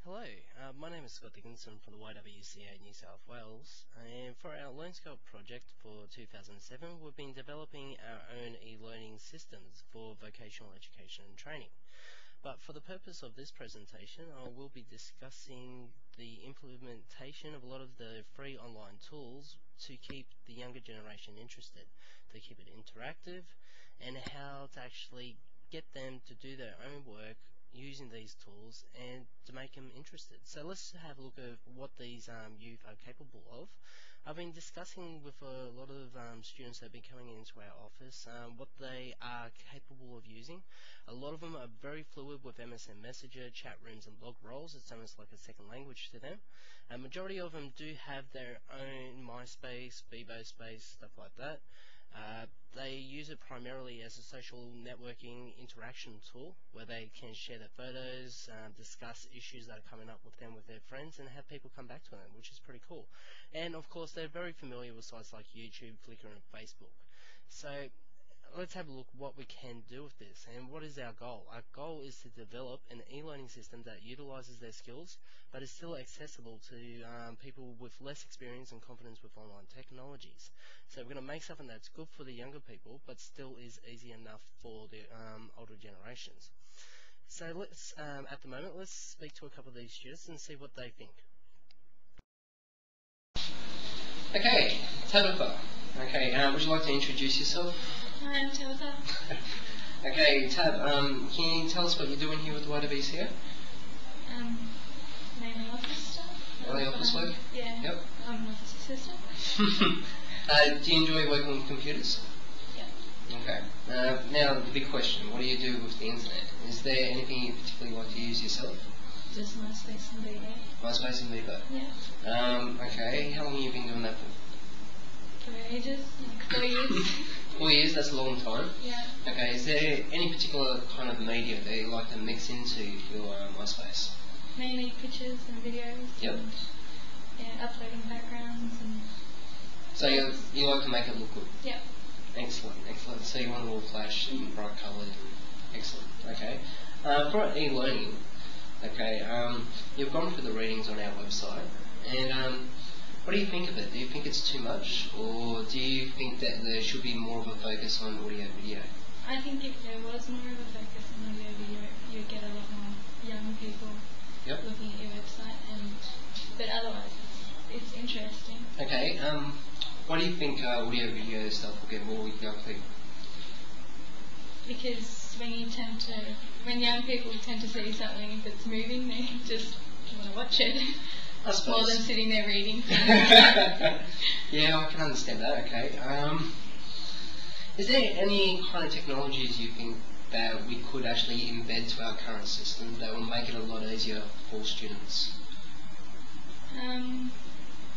Hello, my name is Scott Dickinson from the YWCA New South Wales, and for our LearnScope project for 2007 we've been developing our own e-learning systems for vocational education and training. But for the purpose of this presentation I will be discussing the implementation of a lot of the free online tools to keep the younger generation interested, to keep it interactive, and how to actually get them to do their own work using these tools and to make them interested. So let's have a look at what these youth are capable of. I've been discussing with a lot of students that have been coming into our office what they are capable of using. A lot of them are very fluid with MSN Messenger, chat rooms and log rolls. It's almost like a second language to them. A majority of them do have their own MySpace, Bebo Space, stuff like that. They use it primarily as a social networking interaction tool where they can share their photos, discuss issues that are coming up with them with their friends, and have people come back to them, which is pretty cool. And of course they're very familiar with sites like YouTube, Flickr and Facebook. So let's have a look what we can do with this and what is our goal. Our goal is to develop an e-learning system that utilizes their skills but is still accessible to people with less experience and confidence with online technologies. So we're going to make something that's good for the younger people but still is easy enough for the older generations. So let's, at the moment, let's speak to a couple of these students and see what they think. Okay, Tabitha. Okay, would you like to introduce yourself? Hi, I'm Tabitha. Okay, Tab, can you tell us what you're doing here with YWCA? Mainly office stuff. Mainly office work? Yeah. Yep. I'm an office assistant. Do you enjoy working with computers? Yeah. Okay. Now, the big question, what do you do with the internet? Is there anything you particularly like to use yourself? Just MySpace and Bebo. MySpace and Bebo? Yeah. Okay, how long have you been doing that for? For ages, like 4 years. 4 years, that's a long time. Yeah. Okay, is there any particular kind of media that you like to mix into your MySpace? Mainly pictures and videos. Yep. And, yeah, uploading backgrounds and... So you like to make it look good? Yeah. Excellent, excellent. So you want it all flash and bright coloured. Excellent, okay. For e-learning, okay, you've gone through the readings on our website, and what do you think of it? Do you think it's too much, or do you think that there should be more of a focus on audio-video? I think if there was more of a focus on audio video, you'd get a lot more young people looking at your website, but otherwise it's interesting. Okay, why do you think audio-video stuff will get more young people? Because when young people tend to see something that's moving, they just want to watch it. I suppose. More than sitting there reading. Yeah, I can understand that, okay. Is there any kind of technologies you think that we could actually embed to our current system that will make it a lot easier for students? No,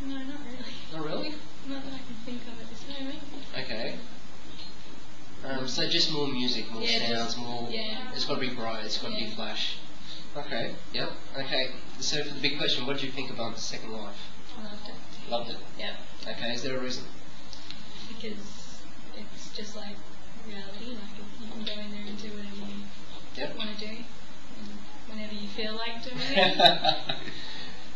not really. Not really? Not that I can think of at this moment. Okay. So just more music, more sounds, more... Yeah. It's got to be bright, it's got to be flash. Okay, yep, okay. So for the big question, what did you think about Second Life? I loved it. Loved it? Yep. Okay, is there a reason? Because it's just like reality, like you can go in there and do whatever you want to do, and whenever you feel like doing it.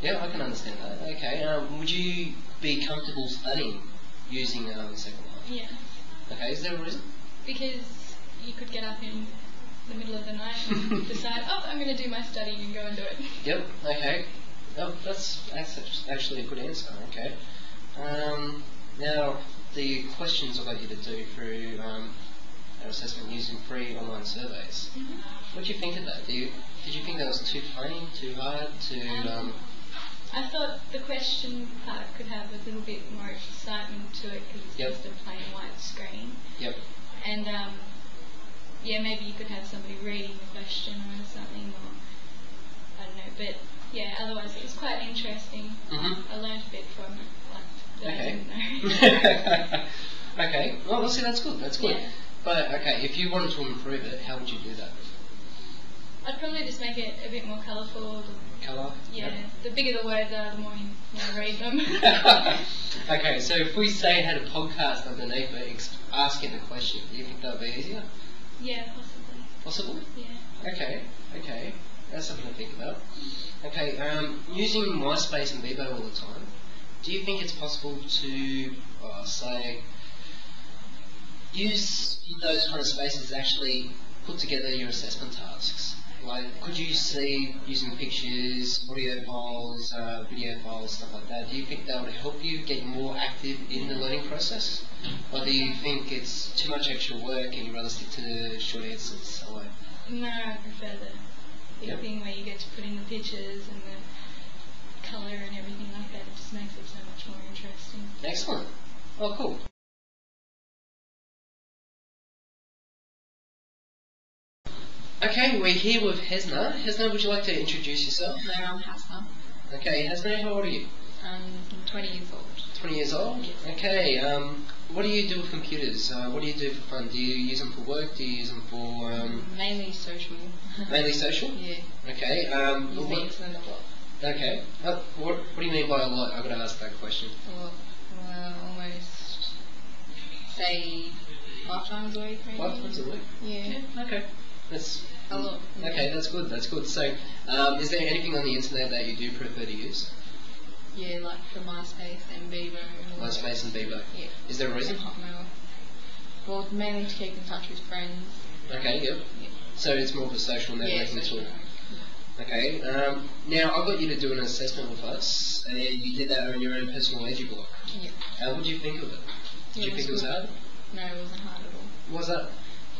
Yeah, I can understand that. Okay, would you be comfortable studying using Second Life? Yeah. Okay, is there a reason? Because you could get up in the middle of the night and decide, oh, I'm going to do my study and go and do it. Yep, okay. Oh, that's actually a good answer, okay. Now, the questions I got you to do through our assessment using free online surveys, what do you think of that? Did you think that was too plain, too hard, I thought the question part could have a little bit more excitement to it because it's just a plain white screen. Yep. And yeah, maybe you could have somebody reading the question or something, or I don't know. But yeah, otherwise it was quite interesting. I learned a bit from it, like that I didn't know. Okay. Well, see, that's good. That's good. Yeah. But okay, if you wanted to improve it, how would you do that? I'd probably just make it a bit more colourful. Colour? Yeah. The bigger the words are, the more you want to read them. Okay, so if we say it had a podcast underneath it asking the question, do you think that would be easier? Yeah, possibly. Possibly? Yeah. Okay. That's something to think about. Okay, using MySpace and Bebo all the time, do you think it's possible to, say, use those kind of spaces to actually put together your assessment tasks? Like, could you see using pictures, audio files, video files, stuff like that? Do you think that would help you get more active in the learning process? Or do you think it's too much extra work and you'd rather stick to the short answers alone? No, I prefer the big thing where you get to put in the pictures and the colour and everything like that. It just makes it so much more interesting. Excellent. Oh, cool. Okay, we're here with Hesna. Hesna, would you like to introduce yourself? Hello, I'm Hasna. Okay, Hesna, how old are you? I'm 20 years old. 20 years old? Yes. Okay, what do you do with computers? What do you do for fun? Do you use them for work? Do you use them for... Mainly social. Mainly social? Yeah. Okay. Use the internet a lot. Okay. What do you mean by a lot? I've got to ask that question. Well, almost, say, 5 times a week maybe. 5 times a week? Yeah. Okay. That's... A lot. Yeah. Okay, that's good, that's good. So, is there anything on the internet that you do prefer to use? Yeah, like for MySpace and Bebo. MySpace and Bebo? Yeah. Is there a reason? And Hotmail. Well, mainly to keep in touch with friends. Okay, yep. Yeah. So it's more of a social networking tool. Okay, now I got you to do an assessment with us, and you did that on your own personal EduBlock. Yeah. How would you think of it? Did you think it was hard? No, it wasn't hard at all. What was that?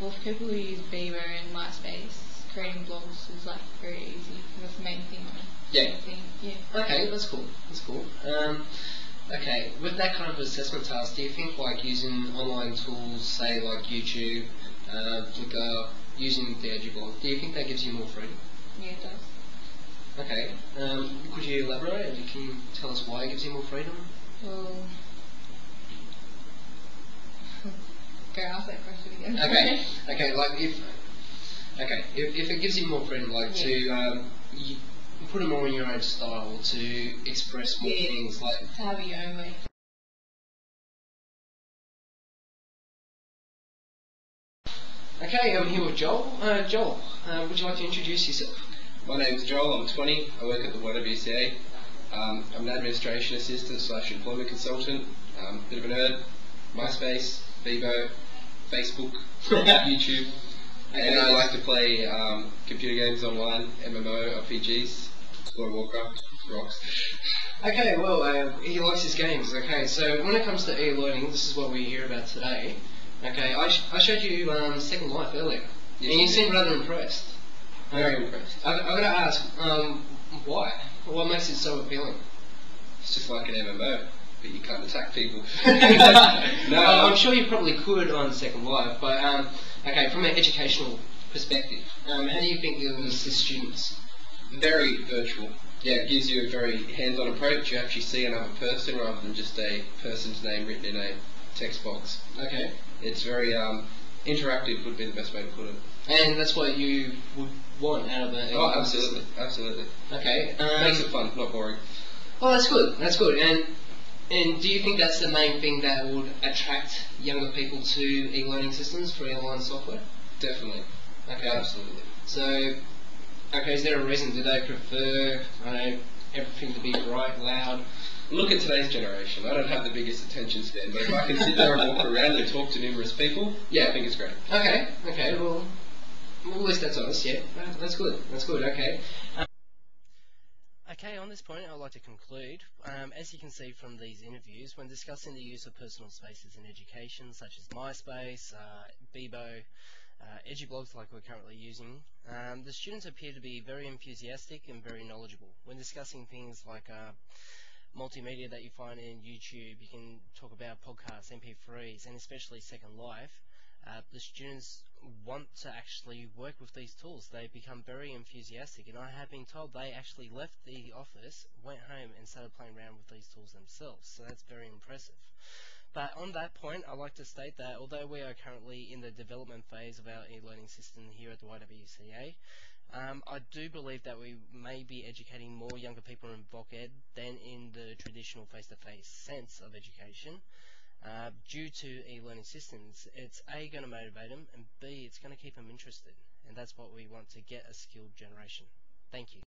Well, for people who use Bebo and MySpace, creating blogs is like very easy. That's the main thing. Yeah. Yeah. Okay, that's cool. That's cool. Okay, with that kind of assessment task, do you think like using online tools, say like YouTube, Flickr, using the EduBlock, do you think that gives you more freedom? Yeah, it does. Okay. Could you elaborate? Can you tell us why it gives you more freedom? Well, go ask that question again. Okay. Okay. Like if it gives you more freedom, like to you put it more in your own style, to express more things, like to have it your own way. Okay, I'm here with Joel. Joel, would you like to introduce yourself? My name's Joel, I'm 20, I work at the YWCA. I'm an administration assistant / employment consultant, bit of a nerd, MySpace, Bebo, Facebook, YouTube, and I like to play computer games online, MMO, RPGs, World of Warcraft, rocks. Okay, well, he likes his games. Okay, so when it comes to e-learning, this is what we hear about today. Okay, I showed you Second Life earlier, Yes, and you you seemed did. rather impressed. Very impressed. I've got to ask, why? What makes it so appealing? It's just like an MMO, but you can't attack people. No, I'm sure you probably could on Second Life, but okay, from an educational perspective, how do you think it will assist students? Very virtual. Yeah, it gives you a very hands-on approach. You actually see another person rather than just a person's name written in a text box. Okay. It's very interactive would be the best way to put it. And that's what you would want out of it? Oh, absolutely, absolutely. Okay. Makes it fun, not boring. Well, that's good. That's good. And do you think that's the main thing that would attract younger people to e-learning systems for online software? Definitely. Okay. Absolutely. So, okay, is there a reason? Do they prefer, I don't know, everything to be bright, loud? Look at today's generation. I don't have the biggest attention span, but if I can sit there and walk around and talk to numerous people, Yeah. I think it's great. Okay. Okay. Well, at least that's honest. Yeah. That's good. That's good. Okay. Okay, on this point, I'd like to conclude. As you can see from these interviews, when discussing the use of personal spaces in education, such as MySpace, Bebo, EduBlogs like we're currently using, the students appear to be very enthusiastic and very knowledgeable. When discussing things like multimedia that you find in YouTube, you can talk about podcasts, MP3s, and especially Second Life. The students want to actually work with these tools. They become very enthusiastic, and I have been told they actually left the office, went home, and started playing around with these tools themselves. So that's very impressive. But on that point, I'd like to state that although we are currently in the development phase of our e-learning system here at the YWCA, I do believe that we may be educating more younger people in Voc Ed than in the traditional face-to-face sense of education. Due to e-learning systems, it's A, going to motivate them, and B, it's going to keep them interested. And that's what we want to get, a skilled generation. Thank you.